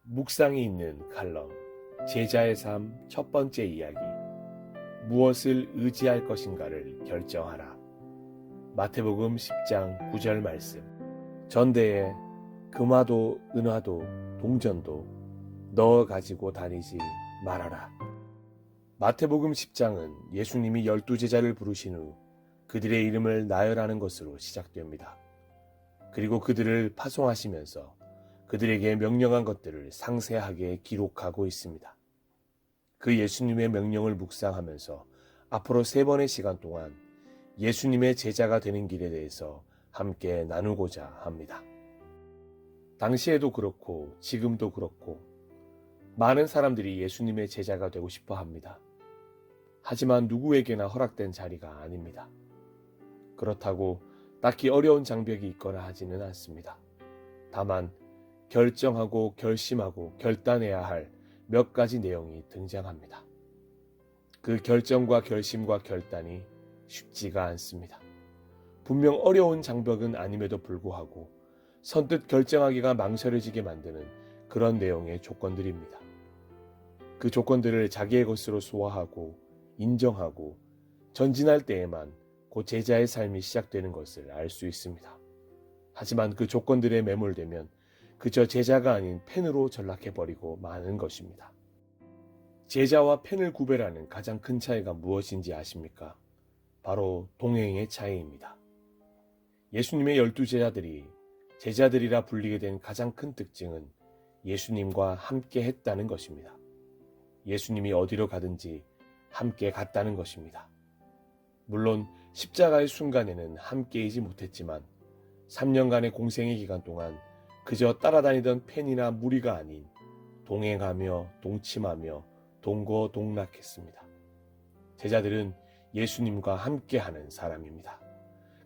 묵상이 있는 칼럼, 제자의 삶 첫 번째 이야기. 무엇을 의지할 것인가를 결정하라. 마태복음 10장 9절 말씀. 전대에 금화도 은화도 동전도 넣어 가지고 다니지 말아라. 마태복음 10장은 예수님이 12제자를 부르신 후 그들의 이름을 나열하는 것으로 시작됩니다. 그리고 그들을 파송하시면서 그들에게 명령한 것들을 상세하게 기록하고 있습니다. 그 예수님의 명령을 묵상하면서 앞으로 3번의 시간 동안 예수님의 제자가 되는 길에 대해서 함께 나누고자 합니다. 당시에도 그렇고 지금도 그렇고 많은 사람들이 예수님의 제자가 되고 싶어 합니다. 하지만 누구에게나 허락된 자리가 아닙니다. 그렇다고 딱히 어려운 장벽이 있거나 하지는 않습니다. 다만 결정하고 결심하고 결단해야 할 몇 가지 내용이 등장합니다. 그 결정과 결심과 결단이 쉽지가 않습니다. 분명 어려운 장벽은 아님에도 불구하고 선뜻 결정하기가 망설여지게 만드는 그런 내용의 조건들입니다. 그 조건들을 자기의 것으로 소화하고 인정하고 전진할 때에만 그 제자의 삶이 시작되는 것을 알 수 있습니다. 하지만 그 조건들에 매몰되면 그저 제자가 아닌 펜으로 전락해버리고 마는 것입니다. 제자와 펜을 구별하는 가장 큰 차이가 무엇인지 아십니까? 바로 동행의 차이입니다. 예수님의 12제자들이 제자들이라 불리게 된 가장 큰 특징은 예수님과 함께 했다는 것입니다. 예수님이 어디로 가든지 함께 갔다는 것입니다. 물론 십자가의 순간에는 함께이지 못했지만 3년간의 공생의 기간 동안 그저 따라다니던 펜이나 무리가 아닌 동행하며 동침하며 동거동락했습니다. 제자들은 예수님과 함께하는 사람입니다.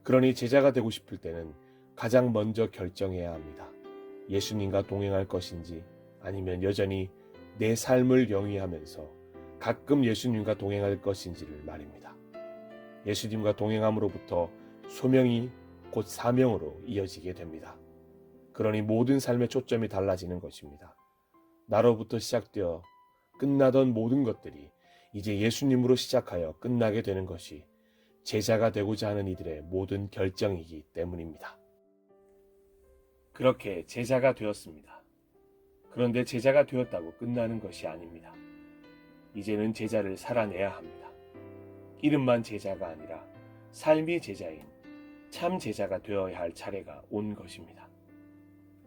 그러니 제자가 되고 싶을 때는 가장 먼저 결정해야 합니다. 예수님과 동행할 것인지 아니면 여전히 내 삶을 영위하면서 가끔 예수님과 동행할 것인지를 말입니다. 예수님과 동행함으로부터 소명이 곧 사명으로 이어지게 됩니다. 그러니 모든 삶의 초점이 달라지는 것입니다. 나로부터 시작되어 끝나던 모든 것들이 이제 예수님으로 시작하여 끝나게 되는 것이 제자가 되고자 하는 이들의 모든 결정이기 때문입니다. 그렇게 제자가 되었습니다. 그런데 제자가 되었다고 끝나는 것이 아닙니다. 이제는 제자를 살아내야 합니다. 이름만 제자가 아니라 삶이 제자인 참 제자가 되어야 할 차례가 온 것입니다.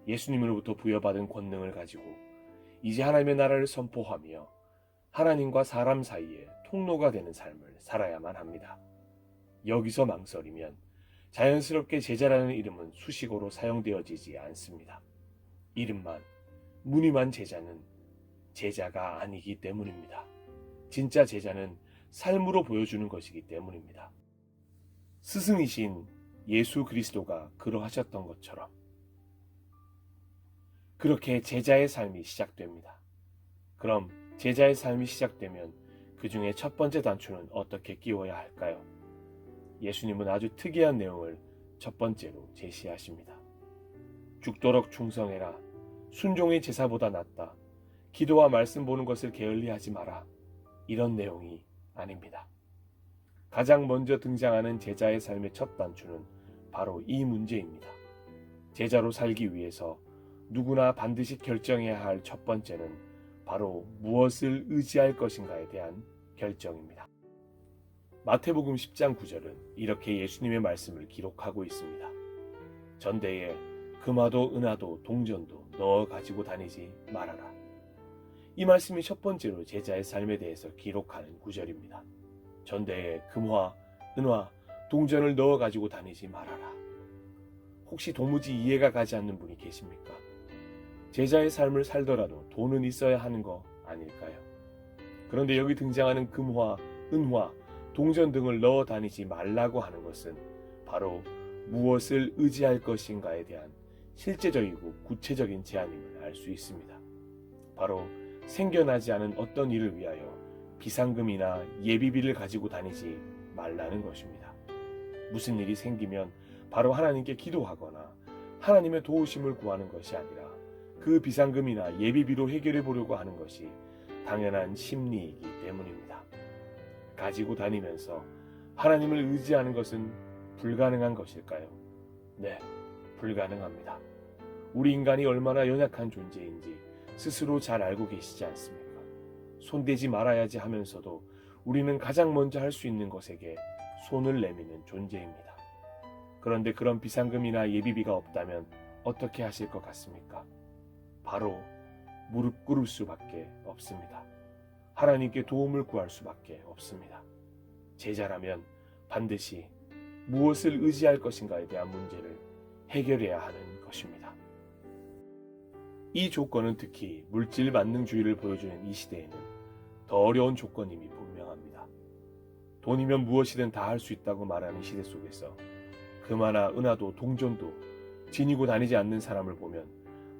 예수님으로부터 부여받은 권능을 가지고 이제 하나님의 나라를 선포하며 하나님과 사람 사이에 통로가 되는 삶을 살아야만 합니다. 여기서 망설이면 자연스럽게 제자라는 이름은 수식어로 사용되어지지 않습니다. 이름만, 무늬만 제자는 제자가 아니기 때문입니다. 진짜 제자는 삶으로 보여주는 것이기 때문입니다. 스승이신 예수 그리스도가 그러하셨던 것처럼 그렇게 제자의 삶이 시작됩니다. 그럼 제자의 삶이 시작되면 그 중에 첫 번째 단추는 어떻게 끼워야 할까요? 예수님은 아주 특이한 내용을 첫 번째로 제시하십니다. 죽도록 충성해라. 순종이 제사보다 낫다. 기도와 말씀 보는 것을 게을리하지 마라. 이런 내용이 아닙니다. 가장 먼저 등장하는 제자의 삶의 첫 단추는 바로 이 문제입니다. 제자로 살기 위해서 누구나 반드시 결정해야 할 첫 번째는 바로 무엇을 의지할 것인가에 대한 결정입니다. 마태복음 10장 9절은 이렇게 예수님의 말씀을 기록하고 있습니다. 전대에 금화도 은화도 동전도 넣어 가지고 다니지 말아라. 이 말씀이 첫 번째로 제자의 삶에 대해서 기록하는 구절입니다. 전대에 금화, 은화, 동전을 넣어 가지고 다니지 말아라. 혹시 도무지 이해가 가지 않는 분이 계십니까? 제자의 삶을 살더라도 돈은 있어야 하는 거 아닐까요? 그런데 여기 등장하는 금화, 은화, 동전 등을 넣어 다니지 말라고 하는 것은 바로 무엇을 의지할 것인가에 대한 실제적이고 구체적인 제안임을 알 수 있습니다. 바로 생겨나지 않은 어떤 일을 위하여 비상금이나 예비비를 가지고 다니지 말라는 것입니다. 무슨 일이 생기면 바로 하나님께 기도하거나 하나님의 도우심을 구하는 것이 아니라 그 비상금이나 예비비로 해결해 보려고 하는 것이 당연한 심리이기 때문입니다. 가지고 다니면서 하나님을 의지하는 것은 불가능한 것일까요? 네, 불가능합니다. 우리 인간이 얼마나 연약한 존재인지 스스로 잘 알고 계시지 않습니까? 손대지 말아야지 하면서도 우리는 가장 먼저 할 수 있는 것에게 손을 내미는 존재입니다. 그런데 그런 비상금이나 예비비가 없다면 어떻게 하실 것 같습니까? 바로 무릎 꿇을 수밖에 없습니다. 하나님께 도움을 구할 수밖에 없습니다. 제자라면 반드시 무엇을 의지할 것인가에 대한 문제를 해결해야 하는 것입니다. 이 조건은 특히 물질 만능주의를 보여주는 이 시대에는 더 어려운 조건임이 분명합니다. 돈이면 무엇이든 다 할 수 있다고 말하는 시대 속에서 금화나 은화도 동전도 지니고 다니지 않는 사람을 보면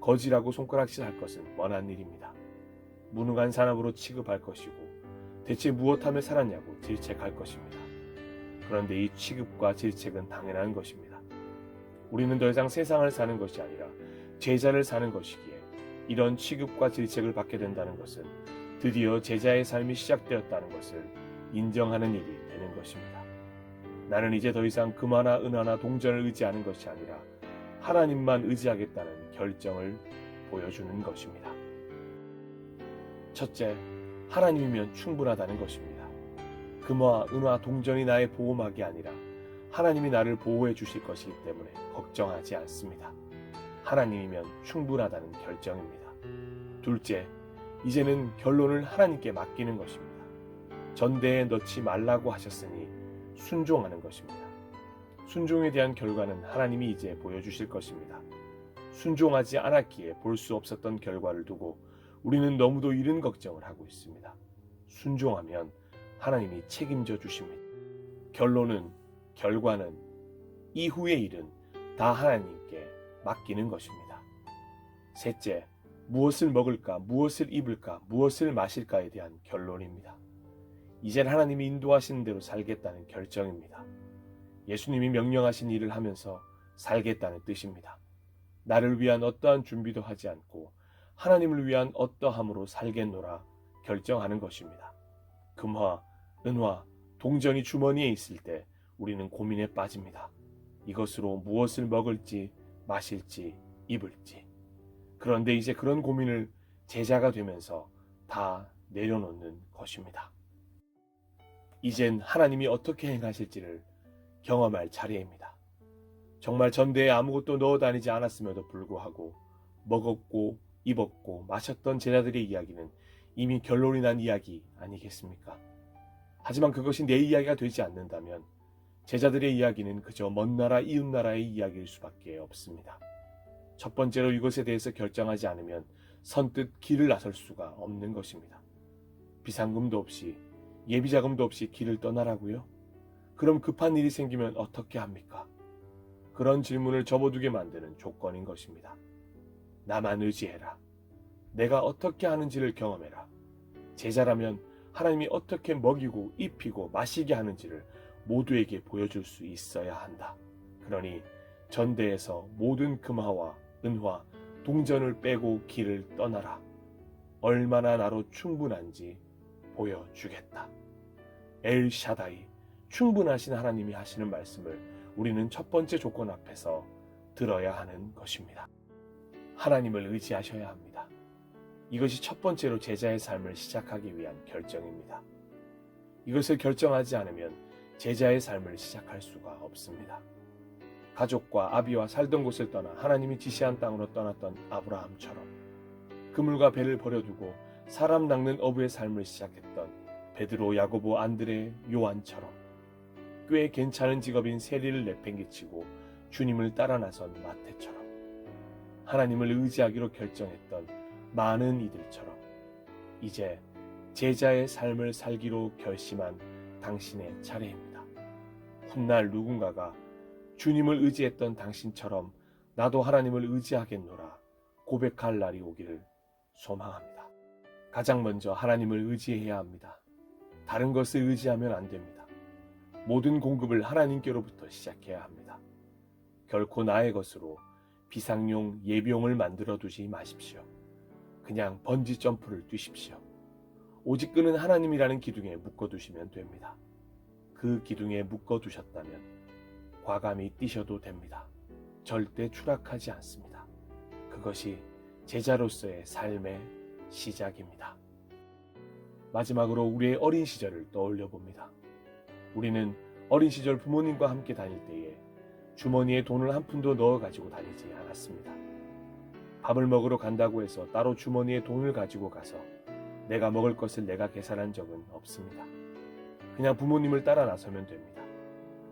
거지라고 손가락질할 것은 뻔한 일입니다. 무능한 사람으로 취급할 것이고 대체 무엇하며 살았냐고 질책할 것입니다. 그런데 이 취급과 질책은 당연한 것입니다. 우리는 더 이상 세상을 사는 것이 아니라 제자를 사는 것이기에 이런 취급과 질책을 받게 된다는 것은 드디어 제자의 삶이 시작되었다는 것을 인정하는 일이 되는 것입니다. 나는 이제 더 이상 금화나 은화나 동전을 의지하는 것이 아니라 하나님만 의지하겠다는 결정을 보여주는 것입니다. 첫째, 하나님이면 충분하다는 것입니다. 금화, 은화, 동전이 나의 보호막이 아니라 하나님이 나를 보호해 주실 것이기 때문에 걱정하지 않습니다. 하나님이면 충분하다는 결정입니다. 둘째, 이제는 결론을 하나님께 맡기는 것입니다. 전대에 넣지 말라고 하셨으니 순종하는 것입니다. 순종에 대한 결과는 하나님이 이제 보여주실 것입니다. 순종하지 않았기에 볼 수 없었던 결과를 두고 우리는 너무도 이른 걱정을 하고 있습니다. 순종하면 하나님이 책임져 주십니다. 결론은, 결과는, 이후의 일은 다 하나님께 맡기는 것입니다. 셋째, 무엇을 먹을까, 무엇을 입을까, 무엇을 마실까에 대한 결론입니다. 이젠 하나님이 인도하시는 대로 살겠다는 결정입니다. 예수님이 명령하신 일을 하면서 살겠다는 뜻입니다. 나를 위한 어떠한 준비도 하지 않고 하나님을 위한 어떠함으로 살겠노라 결정하는 것입니다. 금화, 은화, 동전이 주머니에 있을 때 우리는 고민에 빠집니다. 이것으로 무엇을 먹을지, 마실지, 입을지. 그런데 이제 그런 고민을 제자가 되면서 다 내려놓는 것입니다. 이젠 하나님이 어떻게 행하실지를 경험할 차례입니다. 정말 전대에 아무것도 넣어 다니지 않았음에도 불구하고 먹었고 입었고 마셨던 제자들의 이야기는 이미 결론이 난 이야기 아니겠습니까? 하지만 그것이 내 이야기가 되지 않는다면 제자들의 이야기는 그저 먼 나라 이웃 나라의 이야기일 수밖에 없습니다. 첫 번째로 이것에 대해서 결정하지 않으면 선뜻 길을 나설 수가 없는 것입니다. 비상금도 없이 예비자금도 없이 길을 떠나라고요? 그럼 급한 일이 생기면 어떻게 합니까? 그런 질문을 접어두게 만드는 조건인 것입니다. 나만 의지해라. 내가 어떻게 하는지를 경험해라. 제자라면 하나님이 어떻게 먹이고 입히고 마시게 하는지를 모두에게 보여줄 수 있어야 한다. 그러니 전대에서 모든 금화와 은화, 동전을 빼고 길을 떠나라. 얼마나 나로 충분한지 보여주겠다. 엘샤다이, 충분하신 하나님이 하시는 말씀을 우리는 첫 번째 조건 앞에서 들어야 하는 것입니다. 하나님을 의지하셔야 합니다. 이것이 첫 번째로 제자의 삶을 시작하기 위한 결정입니다. 이것을 결정하지 않으면 제자의 삶을 시작할 수가 없습니다. 가족과 아비와 살던 곳을 떠나 하나님이 지시한 땅으로 떠났던 아브라함처럼, 그물과 배를 버려두고 사람 낚는 어부의 삶을 시작했던 베드로, 야고보, 안드레, 요한처럼, 꽤 괜찮은 직업인 세리를 내팽개치고 주님을 따라 나선 마태처럼, 하나님을 의지하기로 결정했던 많은 이들처럼 이제 제자의 삶을 살기로 결심한 당신의 차례입니다. 훗날 누군가가 주님을 의지했던 당신처럼 나도 하나님을 의지하겠노라 고백할 날이 오기를 소망합니다. 가장 먼저 하나님을 의지해야 합니다. 다른 것을 의지하면 안 됩니다. 모든 공급을 하나님께로부터 시작해야 합니다. 결코 나의 것으로 비상용 예비용을 만들어 두지 마십시오. 그냥 번지 점프를 뛰십시오. 오직 그는 하나님이라는 기둥에 묶어두시면 됩니다. 그 기둥에 묶어두셨다면 과감히 뛰셔도 됩니다. 절대 추락하지 않습니다. 그것이 제자로서의 삶의 시작입니다. 마지막으로 우리의 어린 시절을 떠올려 봅니다. 우리는 어린 시절 부모님과 함께 다닐 때에 주머니에 돈을 한 푼도 넣어 가지고 다니지 않았습니다. 밥을 먹으러 간다고 해서 따로 주머니에 돈을 가지고 가서 내가 먹을 것을 내가 계산한 적은 없습니다. 그냥 부모님을 따라 나서면 됩니다.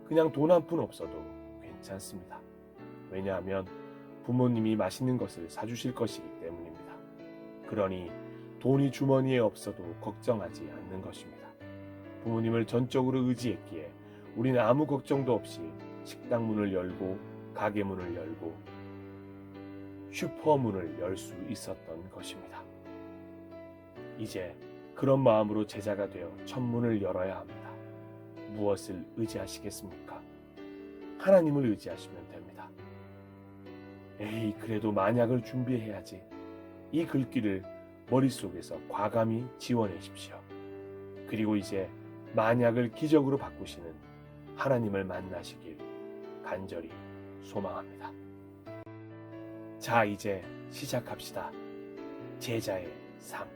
그냥 돈 한 푼 없어도 괜찮습니다. 왜냐하면 부모님이 맛있는 것을 사주실 것이기 때문입니다. 그러니 돈이 주머니에 없어도 걱정하지 않는 것입니다. 부모님을 전적으로 의지했기에 우리는 아무 걱정도 없이 식당 문을 열고 가게 문을 열고 슈퍼 문을 열 수 있었던 것입니다. 이제 그런 마음으로 제자가 되어 천문을 열어야 합니다. 무엇을 의지하시겠습니까? 하나님을 의지하시면 됩니다. 에이, 그래도 만약을 준비해야지. 이 글귀를 머릿속에서 과감히 지워내십시오. 그리고 이제 만약을 기적으로 바꾸시는 하나님을 만나시길 간절히 소망합니다. 자, 이제 시작합시다. 제자의 삶.